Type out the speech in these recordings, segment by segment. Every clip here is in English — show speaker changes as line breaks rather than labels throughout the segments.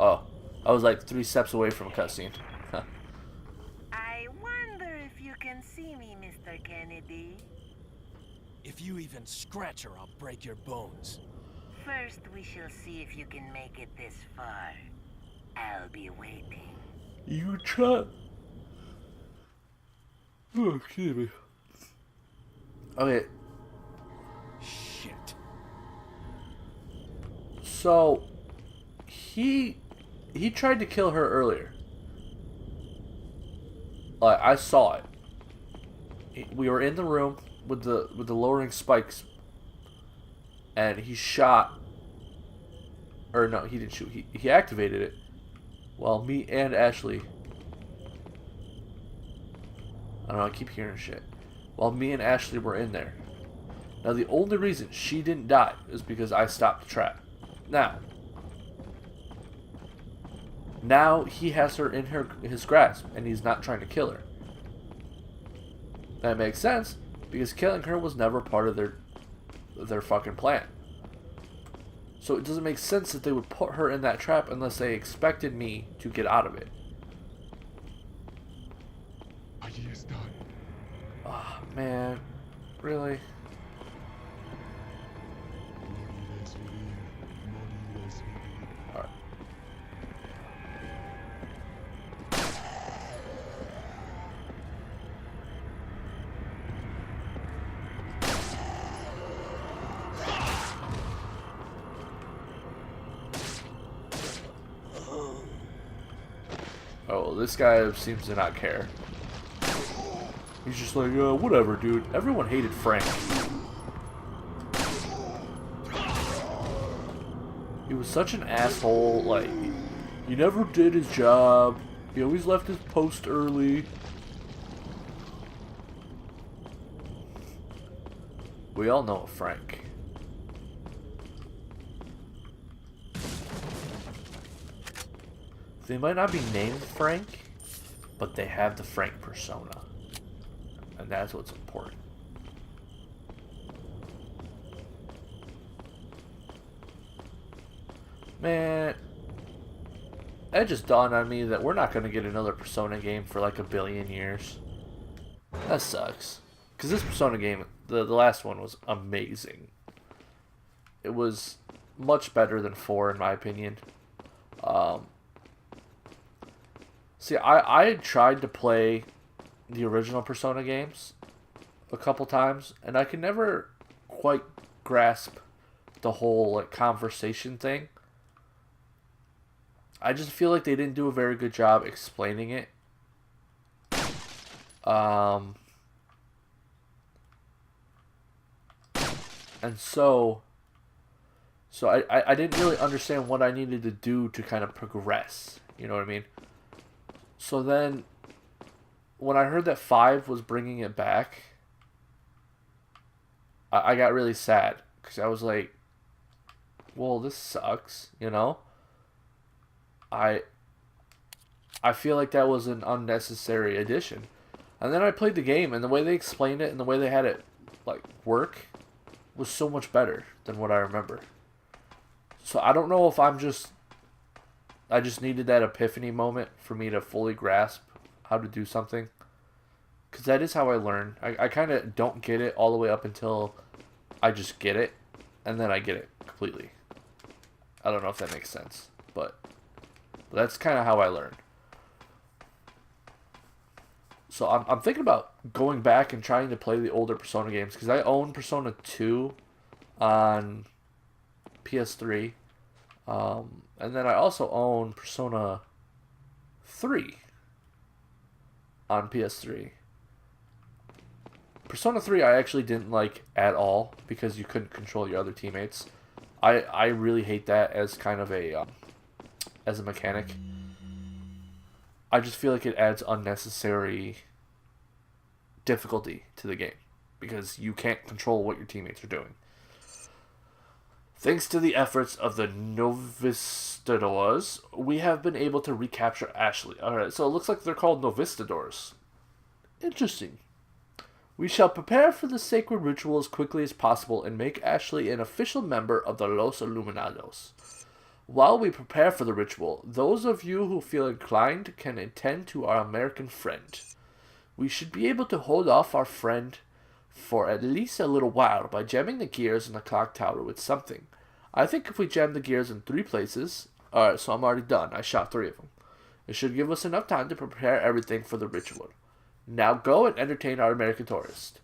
Oh, I was like 3 steps away from a cutscene.
I wonder if you can see me, Mr. Kennedy.
If you even scratch her, I'll break your bones.
First, we shall see if you can make it this far. I'll be waiting.
You try. Oh, excuse me. Okay,
Shit.
so he tried to kill her earlier. Like I saw it. We were in the room with the lowering spikes, and he shot. Or no, he didn't shoot. He activated it. While me and Ashley. I don't know. I keep hearing shit. While me and Ashley were in there. Now the only reason she didn't die is because I stopped the trap. Now he has her in his grasp, and he's not trying to kill her. That makes sense because killing her was never part of their fucking plan. So it doesn't make sense that they would put her in that trap unless they expected me to get out of it.
Allí están.
Oh, man. Really?
Morir es vivir. Morir es vivir.
Alright. Oh, this guy seems to not care. He's just like, whatever, dude. Everyone hated Frank. He was such an asshole. Like, he never did his job. He always left his post early. We all know Frank. They might not be named Frank, but they have the Frank persona. And that's what's important. Man, it just dawned on me that we're not going to get another Persona game for like a billion years. That sucks. Because this Persona game, the last one was amazing. It was much better than 4 in my opinion. See, I had tried to play the original Persona games a couple times, and I could never quite grasp the whole like conversation thing. I just feel like they didn't do a very good job explaining it. And so I didn't really understand what I needed to do to kind of progress. You know what I mean? So then, when I heard that 5 was bringing it back, I got really sad. Because I was like, well, this sucks, you know? I feel like that was an unnecessary addition. And then I played the game, and the way they explained it and the way they had it like work was so much better than what I remember. So I don't know if I just needed that epiphany moment for me to fully grasp how to do something. Because that is how I learn. I kind of don't get it all the way up until I just get it. And then I get it completely. I don't know if that makes sense. But that's kind of how I learn. So I'm thinking about going back and trying to play the older Persona games. Because I own Persona 2 on PS3. And then I also own Persona 3 on PS3. Persona 3 I actually didn't like at all because you couldn't control your other teammates. I really hate that as kind of as a mechanic. I just feel like it adds unnecessary difficulty to the game because you can't control what your teammates are doing. Thanks to the efforts of the Novistadors, we have been able to recapture Ashley. Alright, so it looks like they're called Novistadors. Interesting. We shall prepare for the sacred ritual as quickly as possible and make Ashley an official member of the Los Illuminados. While we prepare for the ritual, those of you who feel inclined can attend to our American friend. We should be able to hold off our friend for at least a little while by jamming the gears in the clock tower with something. I think if we jam the gears in 3 places... Alright, so I'm already done. I shot 3 of them. It should give us enough time to prepare everything for the ritual. Now go and entertain our American tourist.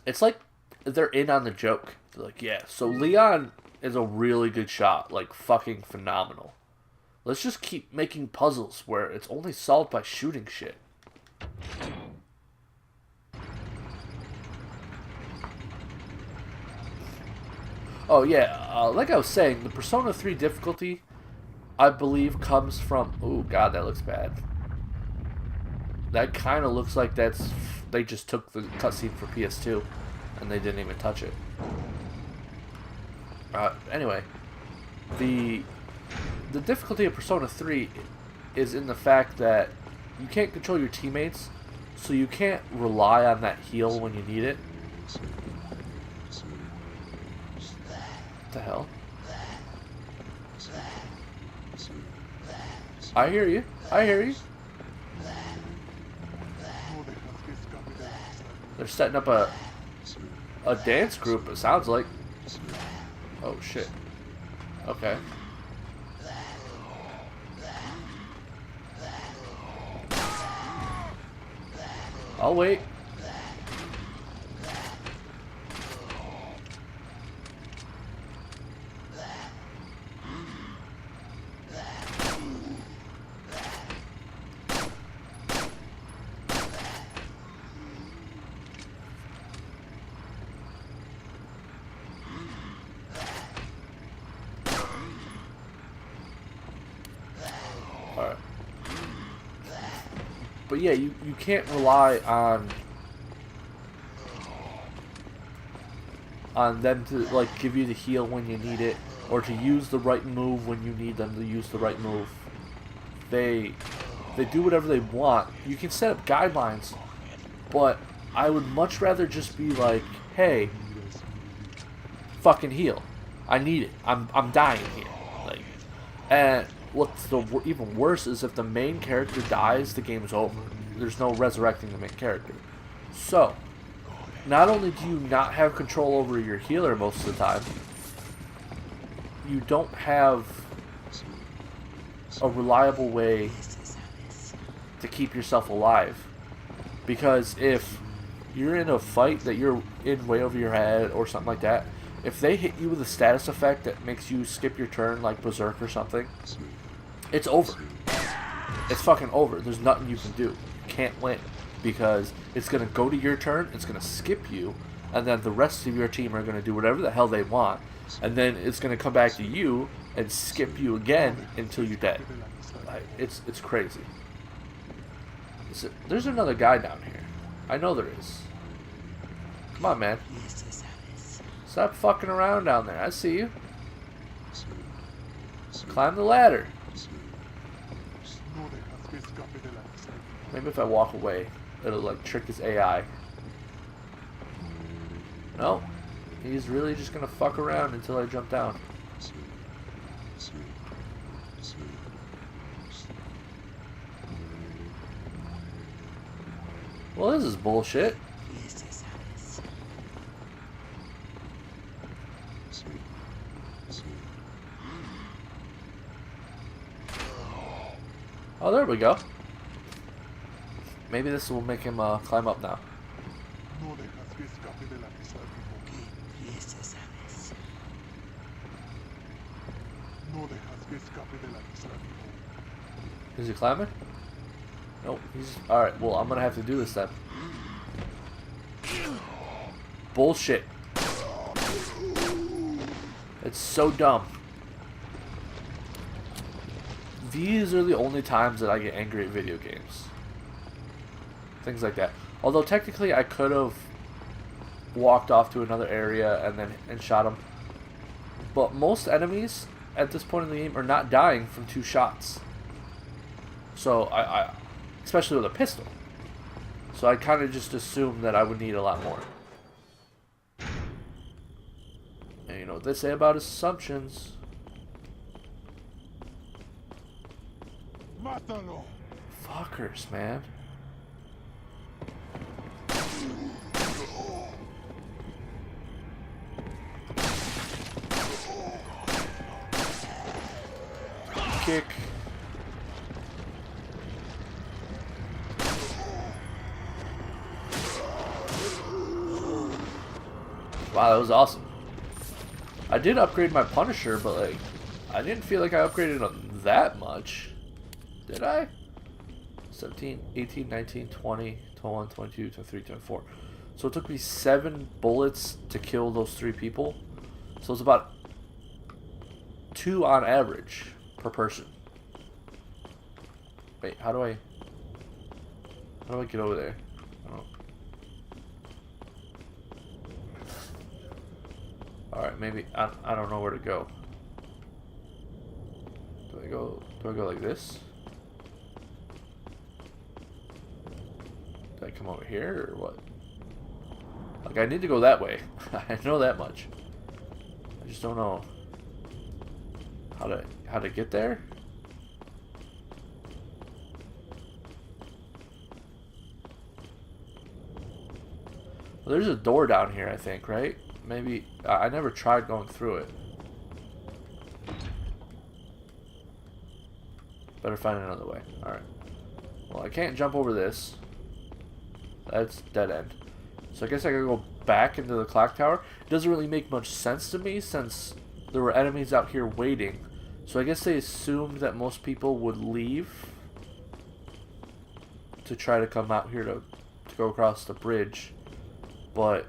It's like they're in on the joke. They're like, yeah, so Leon is a really good shot. Like, fucking phenomenal. Let's just keep making puzzles where it's only solved by shooting shit. Oh yeah, like I was saying, the Persona 3 difficulty, I believe, comes from... Oh god, that looks bad. That kind of looks like that's... They just took the cutscene for PS2, and they didn't even touch it. Anyway, the difficulty of Persona 3 is in the fact that you can't control your teammates, so you can't rely on that heal when you need it. What the hell? I hear you. I hear you. They're setting up a dance group, it sounds like. Oh shit. Okay. I'll wait. Alright. But yeah, you can't rely on them to like give you the heal when you need it, or to use the right move when you need them to use the right move. They do whatever they want. You can set up guidelines, but I would much rather just be like, hey, fucking heal. I need it. I'm dying here. Like, and what's even worse is if the main character dies, the game is over. There's no resurrecting the main character. So, not only do you not have control over your healer most of the time, you don't have a reliable way to keep yourself alive. Because if you're in a fight that you're in way over your head or something like that, if they hit you with a status effect that makes you skip your turn, like Berserk or something, it's over. It's fucking over. There's nothing you can do. You can't win. Because it's going to go to your turn, it's going to skip you, and then the rest of your team are going to do whatever the hell they want. And then it's going to come back to you and skip you again until you're dead. Like, it's crazy. There's another guy down here. I know there is. Come on, man. Stop fucking around down there. I see you. Climb the ladder. Maybe if I walk away, it'll like trick his AI. No. He's really just gonna fuck around until I jump down. Well, this is bullshit. Oh, there we go. Maybe this will make him climb up now. Is he climbing? Nope. He's... Alright, well, I'm gonna have to do this then. Bullshit. It's so dumb. These are the only times that I get angry at video games. Things like that. Although technically I could have walked off to another area and shot him. But most enemies at this point in the game are not dying from 2 shots. So I especially with a pistol. So I kind of just assumed that I would need a lot more. And you know what they say about assumptions.
Mátalo.
Fuckers, man. Kick. Wow, that was awesome. I did upgrade my Punisher, but like, I didn't feel like I upgraded him that much. Did I? 17, 18, 19, 20, 21, 22, 23, 24. So it took me 7 bullets to kill those 3 people. So it's about 2 on average per person. Wait, how do I get over there? Oh. Alright, maybe I don't know where to go. Do I go like this? Do I come over here or what? Like, I need to go that way. I know that much. I just don't know how to get there. Well, there's a door down here, I think, right? Maybe I never tried going through it. Better find another way. Alright. Well, I can't jump over this. That's dead end. So I guess I gotta go back into the clock tower. It doesn't really make much sense to me since there were enemies out here waiting. So I guess they assumed that most people would leave to try to come out here to go across the bridge. But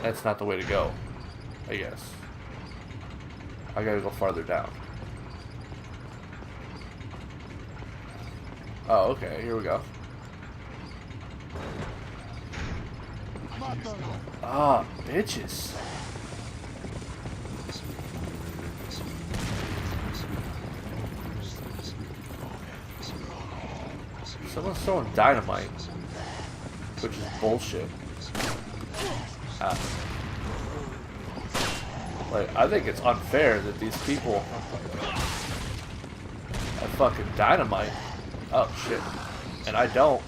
that's not the way to go, I guess. I gotta go farther down. Oh, okay, here we go. Ah, bitches. Someone's throwing dynamite, which is bullshit. Ah. Like, I think it's unfair that these people have fucking dynamite. Oh shit. And I don't.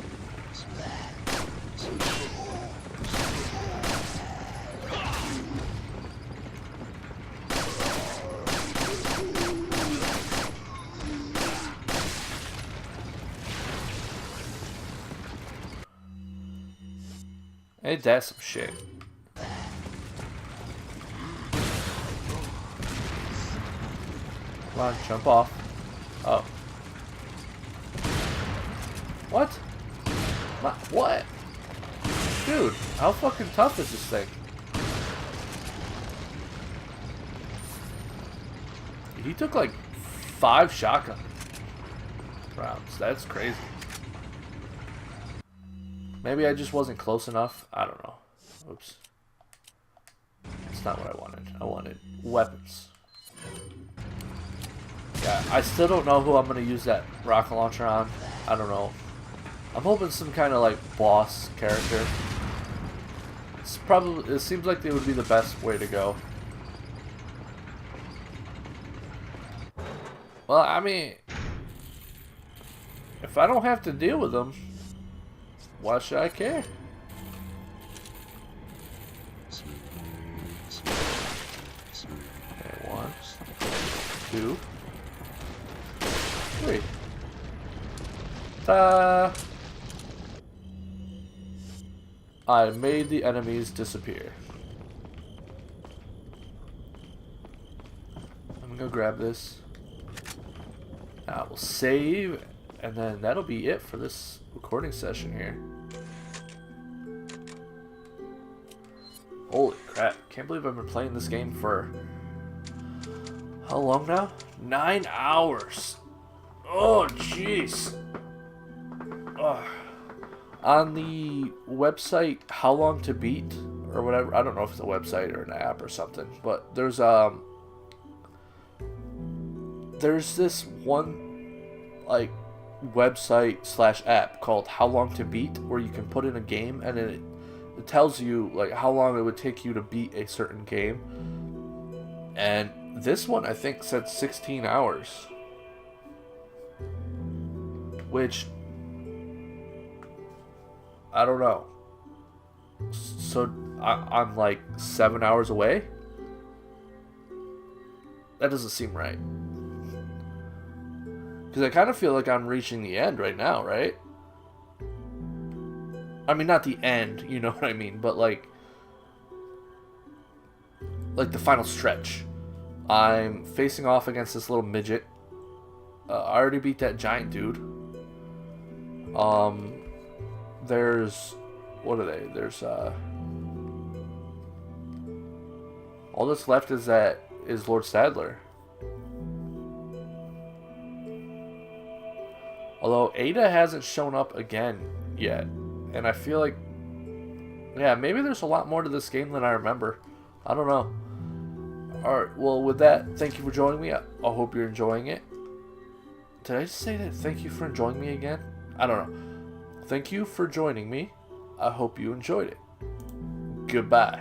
Ain't that some shit? Come on, jump off. Oh. What? What? Dude, how fucking tough is this thing? He took like 5 shotgun rounds. That's crazy. Maybe I just wasn't close enough. I don't know. Oops. That's not what I wanted. I wanted weapons. Yeah, I still don't know who I'm going to use that rocket launcher on. I don't know. I'm hoping some kind of like boss character. It seems like they would be the best way to go. Well, I mean, if I don't have to deal with them, why should I care? Okay, 1, 2, 3. Ta! I made the enemies disappear. I'm gonna grab this. I will save, and then that'll be it for this recording session here. Holy crap, can't believe I've been playing this game for how long now? 9 hours. Oh jeez. On the website How Long to Beat or whatever, I don't know if it's a website or an app or something, but there's this one like website / app called How Long to Beat, where you can put in a game and it tells you like how long it would take you to beat a certain game. And this one, I think, said 16 hours. Which, I don't know. So, I'm like 7 hours away? That doesn't seem right. Because I kind of feel like I'm reaching the end right now, right? I mean, not the end, you know what I mean, but like the final stretch. I'm facing off against this little midget. I already beat that giant dude. There's, what are they? There's all that's left is Lord Sadler. Although Ada hasn't shown up again yet. And I feel like, yeah, maybe there's a lot more to this game than I remember. I don't know. Alright, well, with that, thank you for joining me. I hope you're enjoying it. Did I just say that? Thank you for enjoying me again? I don't know. Thank you for joining me. I hope you enjoyed it. Goodbye.